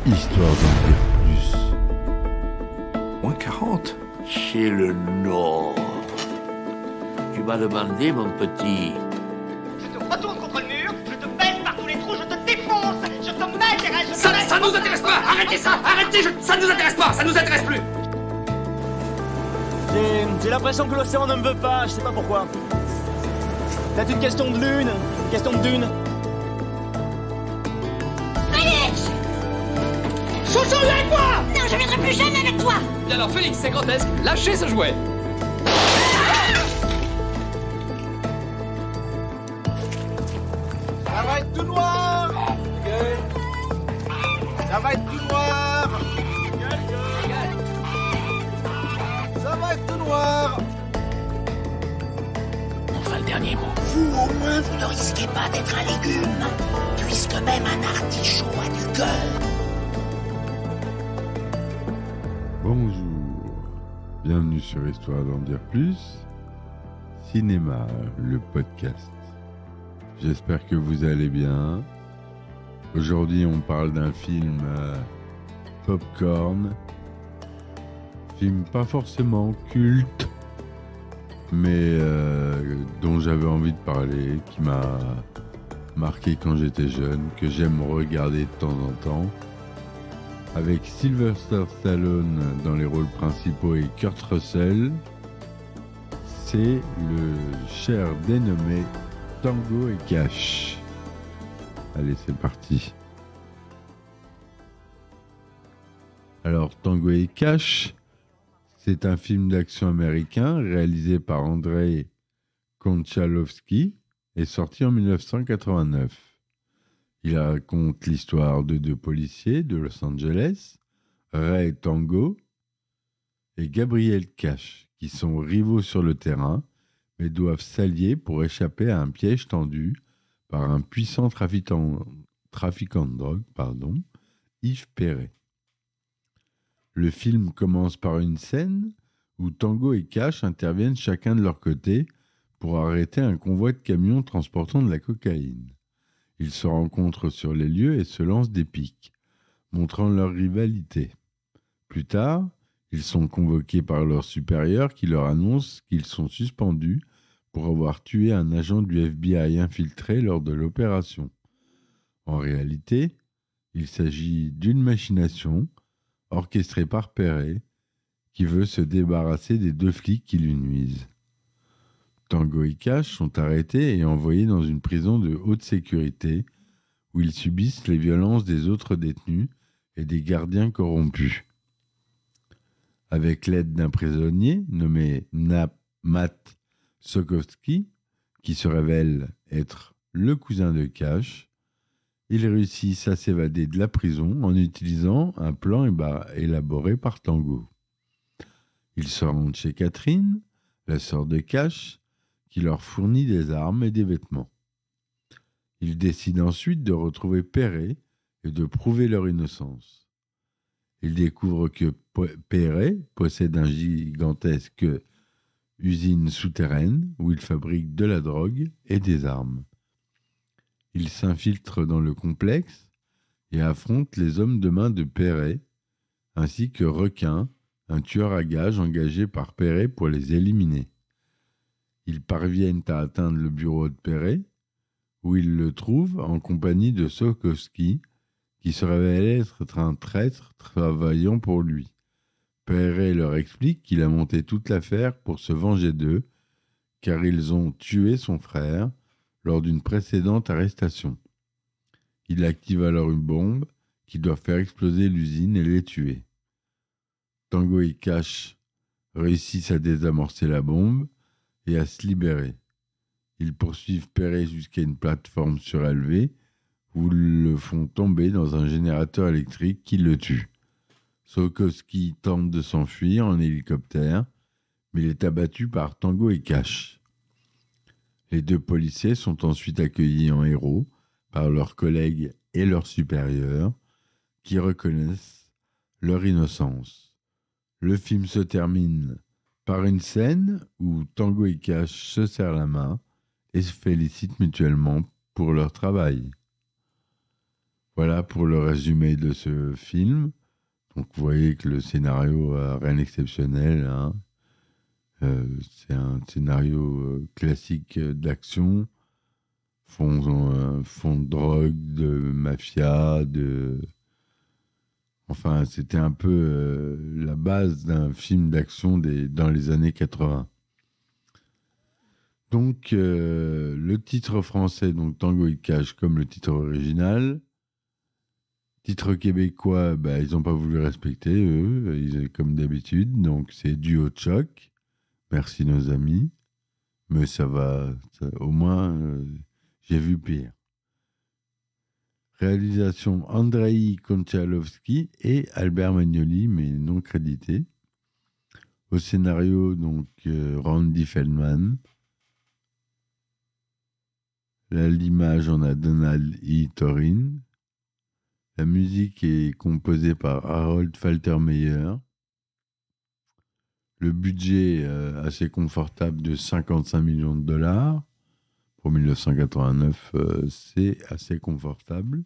Histoire d'en dire plus. Moins 40. Chez le Nord. Tu m'as demandé, mon petit. Je te retourne contre le mur, je te baisse par tous les trous, je te défonce, je te m'intéresse, je te Ça nous intéresse pas. Arrêtez ça. Arrêtez. Ça nous intéresse pas. Ça nous intéresse plus. J'ai l'impression que l'océan ne me veut pas, je sais pas pourquoi. C'est une question de lune, une question de dune. Félix! Chouchou, viens avec moi! Non, je viendrai plus jamais avec toi! Et alors Félix, c'est grotesque. Lâchez ce jouet. Ça va être tout noir! Ça va être tout noir! Ça va être tout noir! Enfin, le dernier mot. Vous, au moins, vous ne risquez pas d'être un légume, puisque même un artichaut a du cœur. Bonjour, bienvenue sur Histoire d'en dire plus, Cinéma, le podcast. J'espère que vous allez bien. Aujourd'hui, on parle d'un film popcorn, film pas forcément culte, mais dont j'avais envie de parler, qui m'a marqué quand j'étais jeune, que j'aime regarder de temps en temps, avec Sylvester Stallone dans les rôles principaux et Kurt Russell. C'est le cher dénommé Tango et Cash. Allez, c'est parti. Alors, Tango et Cash, c'est un film d'action américain réalisé par Andrei Konchalovsky et sorti en 1989. Il raconte l'histoire de deux policiers de Los Angeles, Ray Tango et Gabriel Cash, qui sont rivaux sur le terrain, mais doivent s'allier pour échapper à un piège tendu par un puissant trafiquant de drogue, Yves Perret. Le film commence par une scène où Tango et Cash interviennent chacun de leur côté pour arrêter un convoi de camions transportant de la cocaïne. Ils se rencontrent sur les lieux et se lancent des piques, montrant leur rivalité. Plus tard, ils sont convoqués par leur supérieur qui leur annonce qu'ils sont suspendus pour avoir tué un agent du FBI infiltré lors de l'opération. En réalité, il s'agit d'une machination orchestrée par Perret qui veut se débarrasser des deux flics qui lui nuisent. Tango et Cash sont arrêtés et envoyés dans une prison de haute sécurité où ils subissent les violences des autres détenus et des gardiens corrompus. Avec l'aide d'un prisonnier nommé Matt Sokowski, qui se révèle être le cousin de Cash, ils réussissent à s'évader de la prison en utilisant un plan élaboré par Tango. Ils se rendent chez Catherine, la sœur de Cash, qui leur fournit des armes et des vêtements. Ils décident ensuite de retrouver Perret et de prouver leur innocence. Ils découvrent que Perret possède une gigantesque usine souterraine où il fabrique de la drogue et des armes. Ils s'infiltrent dans le complexe et affrontent les hommes de main de Perret, ainsi que Requin, un tueur à gages engagé par Perret pour les éliminer. Ils parviennent à atteindre le bureau de Perret, où ils le trouvent en compagnie de Sokowski, qui se révèle être un traître travaillant pour lui. Perret leur explique qu'il a monté toute l'affaire pour se venger d'eux, car ils ont tué son frère lors d'une précédente arrestation. Il active alors une bombe qui doit faire exploser l'usine et les tuer. Tango et Cash réussissent à désamorcer la bombe et à se libérer. Ils poursuivent Perret jusqu'à une plateforme surélevée où ils le font tomber dans un générateur électrique qui le tue. Sokowski tente de s'enfuir en hélicoptère, mais il est abattu par Tango et Cash. Les deux policiers sont ensuite accueillis en héros par leurs collègues et leurs supérieurs qui reconnaissent leur innocence. Le film se termine par une scène où Tango et Cash se serrent la main et se félicitent mutuellement pour leur travail. Voilà pour le résumé de ce film. Donc vous voyez que le scénario n'a rien d'exceptionnel, hein. C'est un scénario classique d'action, fond de drogue, de mafia, Enfin, c'était un peu la base d'un film d'action dans les années 80. Donc, le titre français, donc Tango et Cash, comme le titre original. Titre québécois, ils n'ont pas voulu respecter, eux, comme d'habitude. Donc, c'est Duo de choc. Merci nos amis. Mais ça va, au moins, j'ai vu pire. Réalisation Andrei Konchalovsky et Albert Magnoli, mais non crédité. Au scénario, donc, Randy Feldman. L'image, on a Donald E. Torin. La musique est composée par Harold Faltermeyer. Le budget assez confortable de 55 millions de dollars. Pour 1989, c'est assez confortable.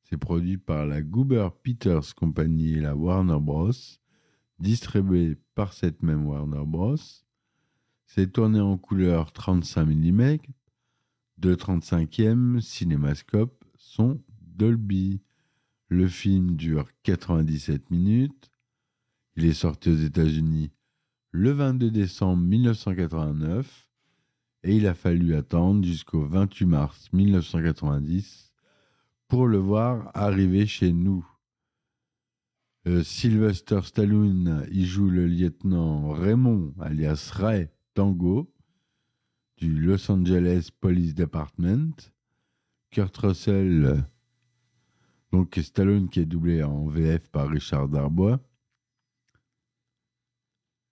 C'est produit par la Goober Peters Company et la Warner Bros. Distribué par cette même Warner Bros. C'est tourné en couleur 35 mm, de 35e, cinémascope, son Dolby. Le film dure 97 minutes. Il est sorti aux États-Unis le 22 décembre 1989 et il a fallu attendre jusqu'au 28 mars 1990 pour le voir arriver chez nous. Sylvester Stallone y joue le lieutenant Raymond, alias Ray Tango, du Los Angeles Police Department. Kurt Russell, donc Stallone qui est doublé en VF par Richard Darbois.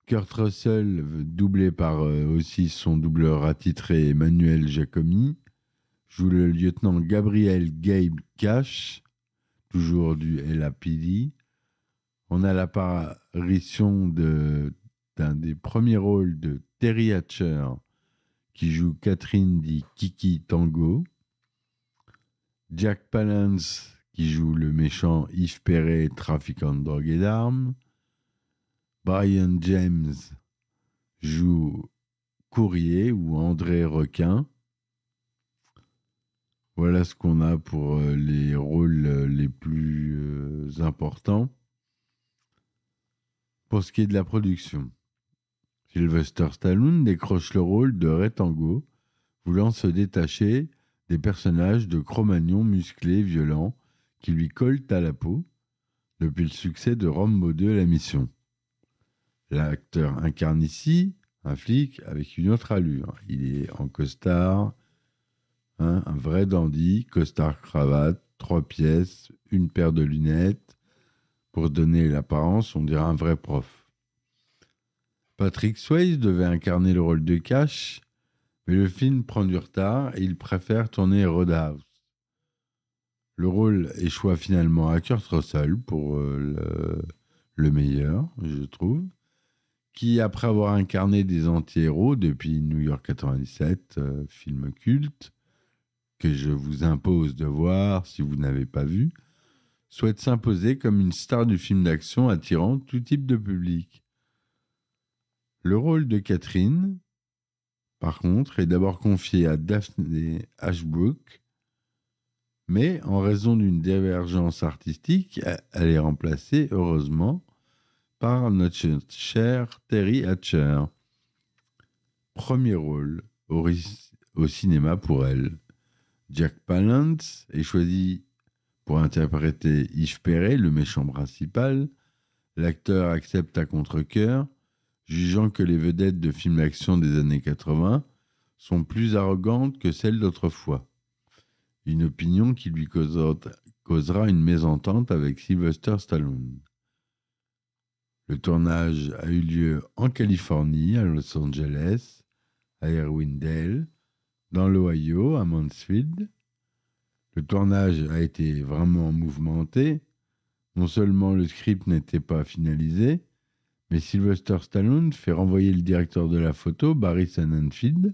Kurt Russell, doublé par aussi son doubleur attitré Emmanuel Giacomi, joue le lieutenant Gabriel Gabe Cash, toujours du LAPD. On a l'apparition d'un des premiers rôles de Terry Hatcher, qui joue Catherine dit Kiki Tango. Jack Palance, qui joue le méchant Yves Perret, trafiquant de drogue et d'armes. Brian James joue Courrier ou André Requin. Voilà ce qu'on a pour les rôles les plus importants. Pour ce qui est de la production, Sylvester Stallone décroche le rôle de Ray Tango, voulant se détacher des personnages de Cro-Magnon musclés, violents, qui lui collent à la peau, depuis le succès de Rambo 2 La Mission. L'acteur incarne ici un flic avec une autre allure. Il est en costard, un vrai dandy, costard-cravate, 3 pièces, une paire de lunettes. Pour donner l'apparence, on dirait un vrai prof. Patrick Swayze devait incarner le rôle de Cash, mais le film prend du retard et il préfère tourner Roadhouse. Le rôle échoua finalement à Kurt Russell pour le meilleur, je trouve, qui, après avoir incarné des anti-héros depuis New York 97, film culte, que je vous impose de voir si vous n'avez pas vu, souhaite s'imposer comme une star du film d'action attirant tout type de public. Le rôle de Catherine, par contre, est d'abord confié à Daphne Ashbrook, mais en raison d'une divergence artistique, elle est remplacée, heureusement, par notre cher Terry Hatcher. Premier rôle au cinéma pour elle. Jack Palance est choisi pour interpréter Yves Perret, le méchant principal. L'acteur accepte à contre-cœur, jugeant que les vedettes de films d'action des années 80 sont plus arrogantes que celles d'autrefois. Une opinion qui lui causera une mésentente avec Sylvester Stallone. Le tournage a eu lieu en Californie, à Los Angeles, à Irwindale, dans l'Ohio, à Mansfield. Le tournage a été vraiment mouvementé. Non seulement le script n'était pas finalisé, mais Sylvester Stallone fait renvoyer le directeur de la photo, Barry Sonnenfeld,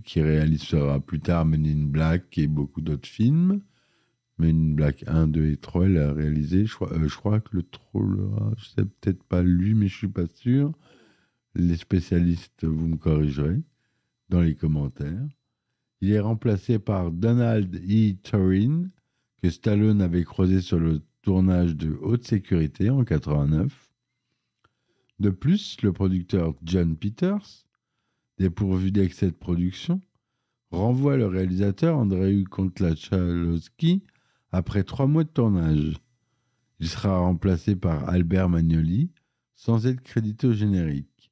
qui réalisera plus tard Men in Black et beaucoup d'autres films, Men in Black 1, 2 et 3, il a réalisé. Je crois que le Troll, je sais peut-être pas lui, mais je suis pas sûr. Les spécialistes, vous me corrigerez dans les commentaires. Il est remplacé par Donald E. Turin, que Stallone avait croisé sur le tournage de Haute Sécurité en 89. De plus, le producteur John Peters, dépourvu d'excès de production, renvoie le réalisateur Andrei Konchalovsky après 3 mois de tournage. Il sera remplacé par Albert Magnoli, sans être crédité au générique.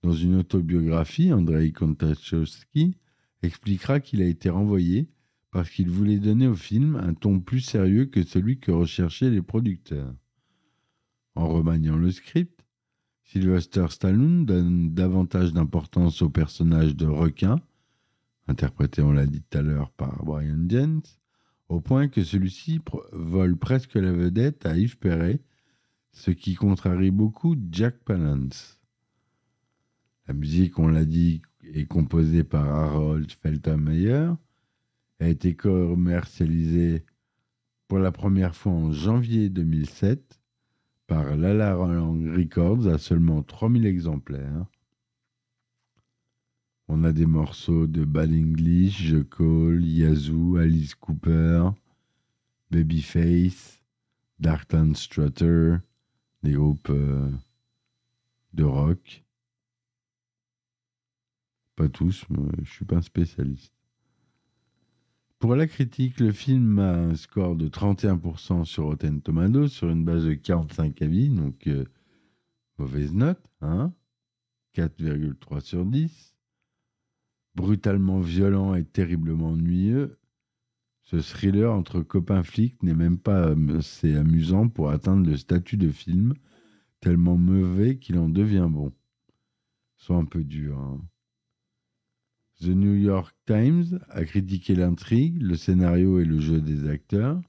Dans une autobiographie, Andrei Konchalovsky expliquera qu'il a été renvoyé parce qu'il voulait donner au film un ton plus sérieux que celui que recherchaient les producteurs. En remaniant le script, Sylvester Stallone donne davantage d'importance au personnage de requin, interprété, on l'a dit tout à l'heure, par Brian James, au point que celui-ci vole presque la vedette à Yves Perret, ce qui contrarie beaucoup Jack Palance. La musique, on l'a dit, est composée par Harold Faltermeyer, a été commercialisée pour la première fois en janvier 2007 par Lala Lang Records à seulement 3000 exemplaires. On a des morceaux de Bad English, The Call, Yazoo, Alice Cooper, Babyface, Darkland Strutter, des groupes de rock. Pas tous, mais je ne suis pas un spécialiste. Pour la critique, le film a un score de 31% sur Rotten Tomatoes, sur une base de 45 avis, donc mauvaise note, hein, 4,3 sur 10. Brutalement violent et terriblement ennuyeux, ce thriller entre copains flics n'est même pas assez amusant pour atteindre le statut de film, tellement mauvais qu'il en devient bon. Soit un peu dur, hein. The New York Times a critiqué l'intrigue, le scénario et le jeu des acteurs.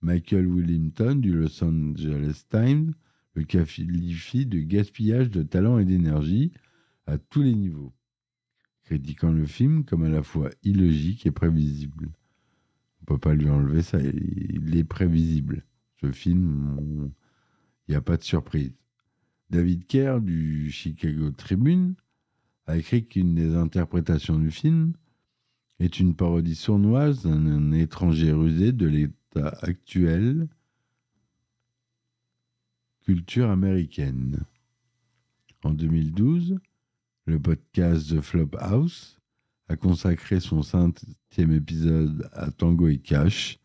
Michael Willington du Los Angeles Times le qualifie de gaspillage de talent et d'énergie à tous les niveaux, critiquant le film comme à la fois illogique et prévisible. On ne peut pas lui enlever ça, il est prévisible. Ce film, il n'y a pas de surprise. David Kerr du Chicago Tribune a écrit qu'une des interprétations du film est une parodie sournoise d'un étranger rusé de l'état actuel culture américaine. En 2012, le podcast The Flophouse a consacré son 5e épisode à Tango et Cash.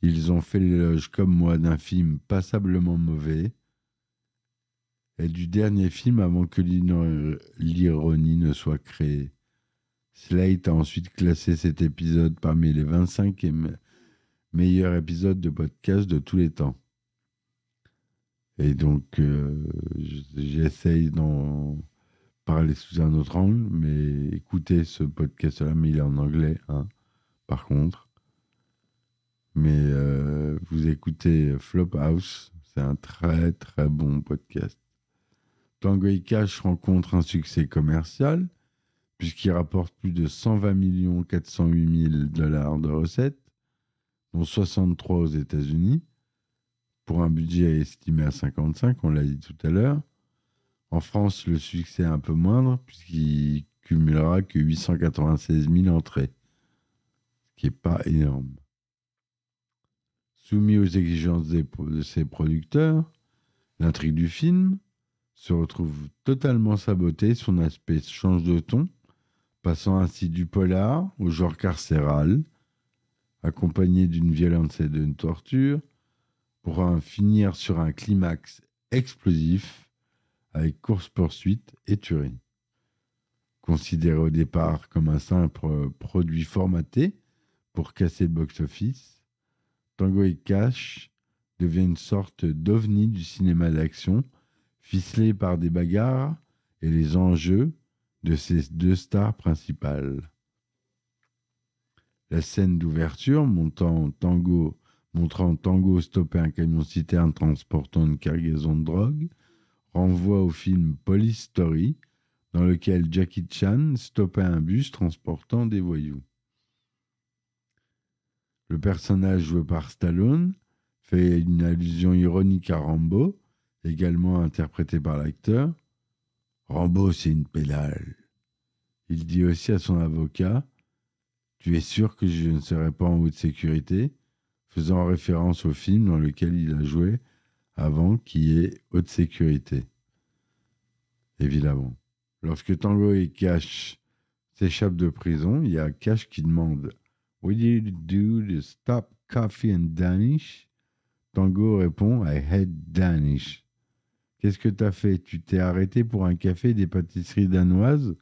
Ils ont fait l'éloge comme moi d'un film passablement mauvais et du dernier film avant que l'ironie ne soit créée. Slate a ensuite classé cet épisode parmi les 25 meilleurs épisodes de podcast de tous les temps. Et donc, j'essaye d'en parler sous un autre angle, mais écoutez ce podcast-là, mais il est en anglais, hein, par contre. Mais vous écoutez Flophouse, c'est un très très bon podcast. Tango et Cash rencontre un succès commercial, puisqu'il rapporte plus de 120 408 000 $ de recettes, dont 63 aux États-Unis, pour un budget estimé à 55, on l'a dit tout à l'heure. En France, le succès est un peu moindre, puisqu'il cumulera que 896 000 entrées, ce qui n'est pas énorme. Soumis aux exigences de ses producteurs, l'intrigue du film se retrouve totalement sabotée, son aspect change de ton, passant ainsi du polar au genre carcéral, accompagné d'une violente scène de torture, pour en finir sur un climax explosif avec course-poursuite et tuerie. Considéré au départ comme un simple produit formaté pour casser le box-office, Tango et Cash devient une sorte d'ovni du cinéma d'action, ficelé par des bagarres et les enjeux de ses 2 stars principales. La scène d'ouverture montrant Tango stopper un camion-citerne transportant une cargaison de drogue renvoie au film Police Story, dans lequel Jackie Chan stoppait un bus transportant des voyous. Le personnage joué par Stallone fait une allusion ironique à Rambo, également interprété par l'acteur. Rambo, c'est une pédale. Il dit aussi à son avocat, tu es sûr que je ne serai pas en haute sécurité, faisant référence au film dans lequel il a joué avant, qui est Haute sécurité. Évidemment. Lorsque Tango et Cash s'échappent de prison, il y a Cash qui demande « What did you do to stop coffee and Danish ?» Tango répond « I hate Danish ». Qu'est-ce que t'as fait? Tu t'es arrêté pour un café des pâtisseries danoises?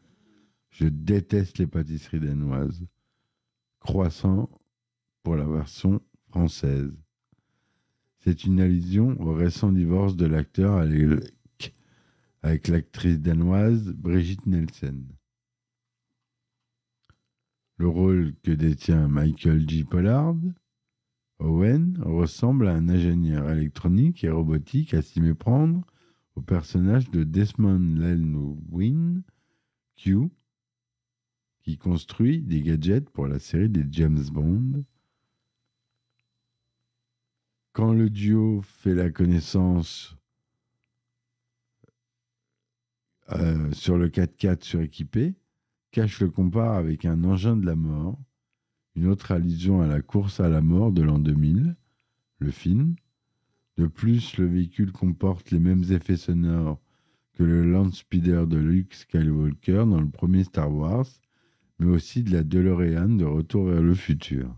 Je déteste les pâtisseries danoises. Croissant pour la version française. C'est une allusion au récent divorce de l'acteur avec l'actrice danoise Brigitte Nielsen. Le rôle que détient Michael J. Pollard, Owen, ressemble à un ingénieur électronique et robotique à s'y méprendre au personnage de Desmond Llewellyn, Q, qui construit des gadgets pour la série des James Bond. Quand le duo fait la connaissance sur le 4x4 suréquipé, Cash le compare avec un engin de la mort, une autre allusion à la course à la mort de l'an 2000, le film. De plus, le véhicule comporte les mêmes effets sonores que le Land Speeder de Luke Skywalker dans le premier Star Wars, mais aussi de la DeLorean de Retour vers le futur.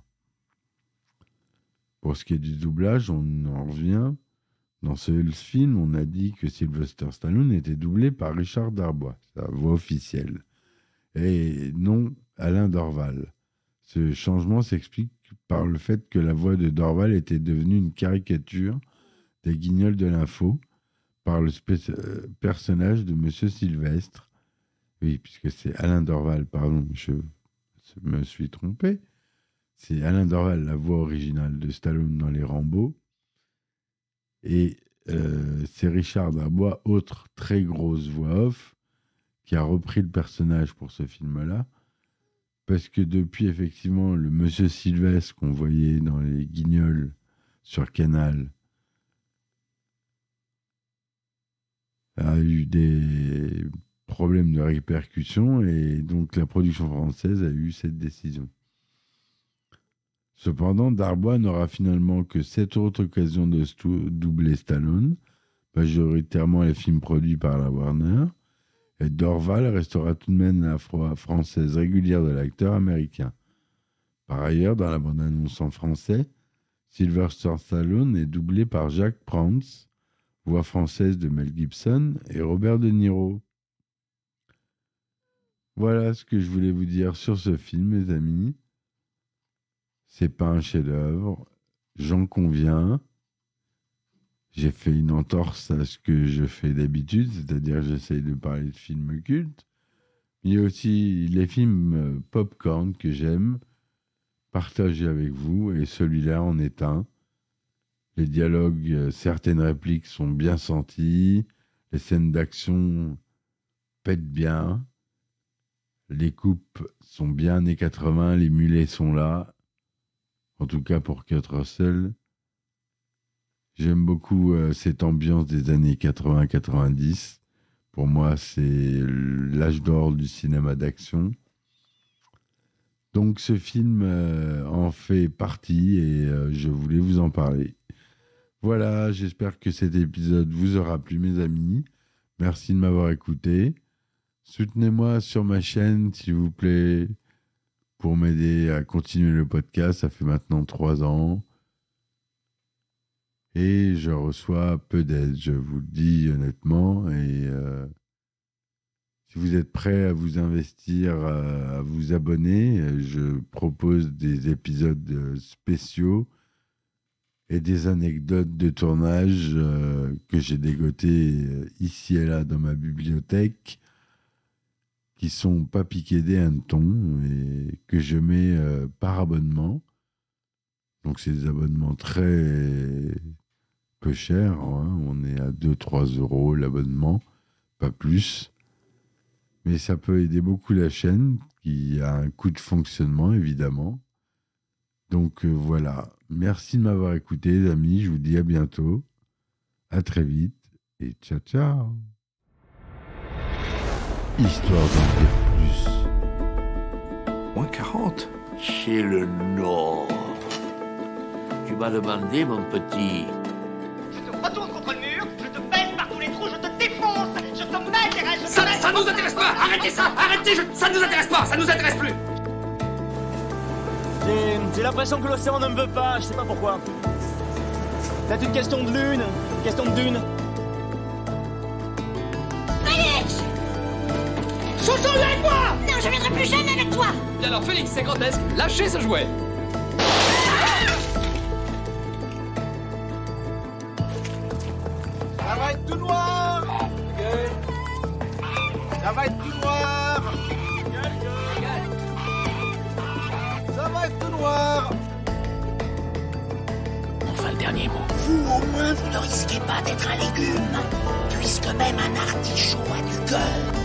Pour ce qui est du doublage, on en revient. Dans ce film, on a dit que Sylvester Stallone était doublé par Richard Darbois, sa voix officielle, et non Alain Dorval. Ce changement s'explique par le fait que la voix de Dorval était devenue une caricature des Guignols de l'info par le personnage de Monsieur Sylvestre. Oui, puisque c'est Alain Dorval, pardon, je me suis trompé. C'est Alain Dorval, la voix originale de Stallone dans les Rambo. Et c'est Richard Darbois, autre très grosse voix off, qui a repris le personnage pour ce film-là. Parce que depuis, effectivement, le Monsieur Sylvestre qu'on voyait dans les Guignols sur Canal a eu des problèmes de répercussion et donc la production française a eu cette décision. Cependant, Darbois n'aura finalement que 7 autres occasions de doubler Stallone, majoritairement les films produits par la Warner, et Dorval restera tout de même la voix française régulière de l'acteur américain. Par ailleurs, dans la bande-annonce en français, Sylvester Stallone est doublé par Jacques Prance, voix française de Mel Gibson et Robert De Niro. Voilà ce que je voulais vous dire sur ce film, mes amis. C'est pas un chef-d'œuvre, j'en conviens. J'ai fait une entorse à ce que je fais d'habitude, c'est-à-dire j'essaye de parler de films cultes. Il y a aussi les films popcorn que j'aime partager avec vous, et celui-là en est un. Les dialogues, certaines répliques sont bien senties, les scènes d'action pètent bien, les coupes sont bien années 80, les mulets sont là, en tout cas pour Kurt Russell. J'aime beaucoup cette ambiance des années 80-90. Pour moi, c'est l'âge d'or du cinéma d'action. Donc ce film en fait partie et je voulais vous en parler. Voilà, j'espère que cet épisode vous aura plu, mes amis. Merci de m'avoir écouté. Soutenez-moi sur ma chaîne, s'il vous plaît, pour m'aider à continuer le podcast. Ça fait maintenant 3 ans. Et je reçois peu d'aide, je vous le dis honnêtement. Et si vous êtes prêts à vous investir, à vous abonner, je propose des épisodes spéciaux et des anecdotes de tournage que j'ai dégotées ici et là dans ma bibliothèque, qui sont pas piquées des hannetons et que je mets par abonnement. Donc c'est des abonnements très peu chers, hein. On est à 2-3 euros l'abonnement, pas plus. Mais ça peut aider beaucoup la chaîne, qui a un coût de fonctionnement évidemment. Donc voilà. Merci de m'avoir écouté, les amis. Je vous dis à bientôt. À très vite. Et ciao, ciao. Histoire d'en dire plus. Moins 40. Chez le Nord. Tu m'as demandé, mon petit. Je te retourne contre le mur, je te baisse par tous les trous, je te défonce, je te mets des règles, Ça nous intéresse pas. Arrêtez ça. Arrêtez. Ça ne nous intéresse pas. Ça nous intéresse plus. J'ai l'impression que l'océan ne me veut pas, je sais pas pourquoi. Peut-être une question de lune, une question de dune. Félix! Chouchou, viens avec moi! Non, je viendrai plus jamais avec toi! Bien alors Félix, c'est grotesque, lâchez ce jouet. Ça va être tout noir! Ça va être tout noir! Ça va être tout noir! Enfin, le dernier mot. Vous, au moins, vous ne risquez pas d'être un légume, puisque même un artichaut a du cœur.